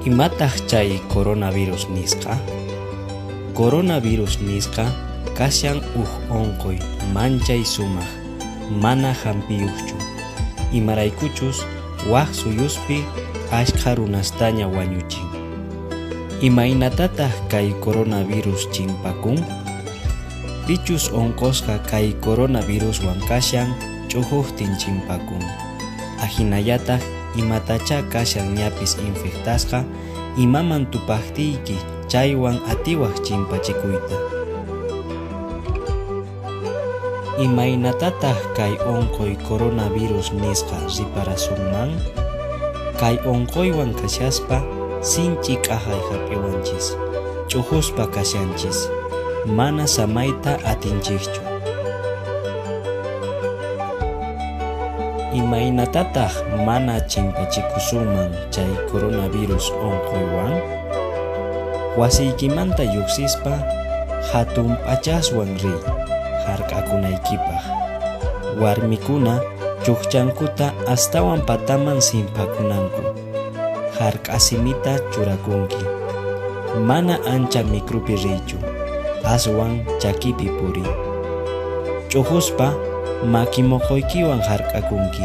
Imataq chay coronavirus nisqa? Coronavirus nisqa kashan onqoy manchay sumaq, mana hampiyuqchu. Imaraykuchus waq suyuspi ashqa runastaña wañuchin. Imaynatataq kay coronavirus chimpakun? Pichus onqosqa kay coronaviruswan kashan ch'ujuqtin chimpakun. Ahinallataq imatacha kashan ñapis infectasqa imaman tupaqtiyki chaywan atiwaq chimpachikuyta. Imaynatataq kay onqoy coronavirus nisqa riparasunman? Kay onqoywan kashaspa sinchi q'ajay hap'iwanchis, ch'ujuspa kashanchis, mana samayta atinchikchu. Imaynatataq mana chimpachikusunman chay coronavirus onqoywan? Wasiykimanta lluqsispa hatun p'achaswan riy hark'akunaykipaq. Warmikuna chukchankuta astawan pataman sinpakunanku. Hark'asimita churakunki. Mana ancha mikrupi riychu, aswan chakipi puriy. Ch'ujuspa makimoqoykiwan hark'akunki.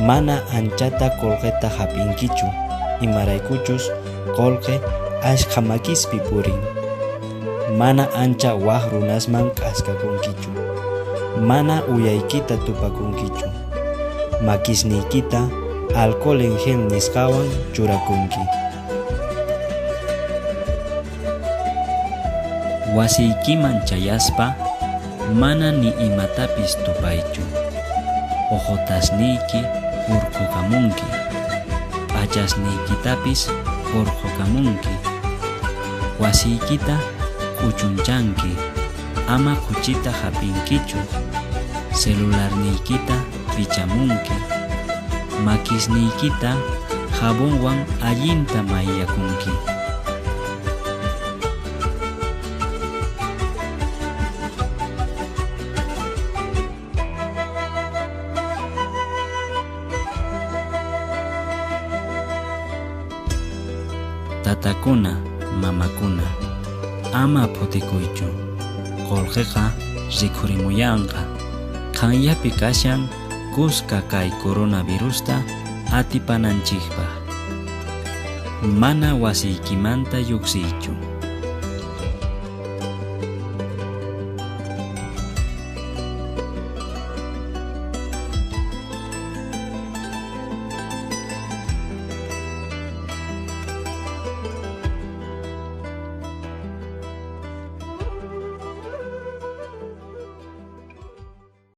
Mana anchata qullqita hap'inkichu, imaraykuchus qullqi ashqa makispi purin. Mana ancha waq runasman k'askakunkichu. Mana uyaykita tupakunkichu. Makisniykita alcohol en gel nisqawan churakunki. Wasiykiman chayaspa mana ni imatapis tupaychu. Ojotasniyki urqukamunki. P'achasniykitapis urqukamunki. Wasiykita kuchunchanki. Ama kuchita hap'inkichu. Celularniykita pichamunki. Makisniykita jabonwan allinta mayllakunki. Tatakuna, mamakuna, ama phutikuychu. Qullqiqa rikhurimuyanqa. Qanyapi kashan kusqa kay coronavirusta atipananchikpaq. Mana wasiykimanta lluqsiychu.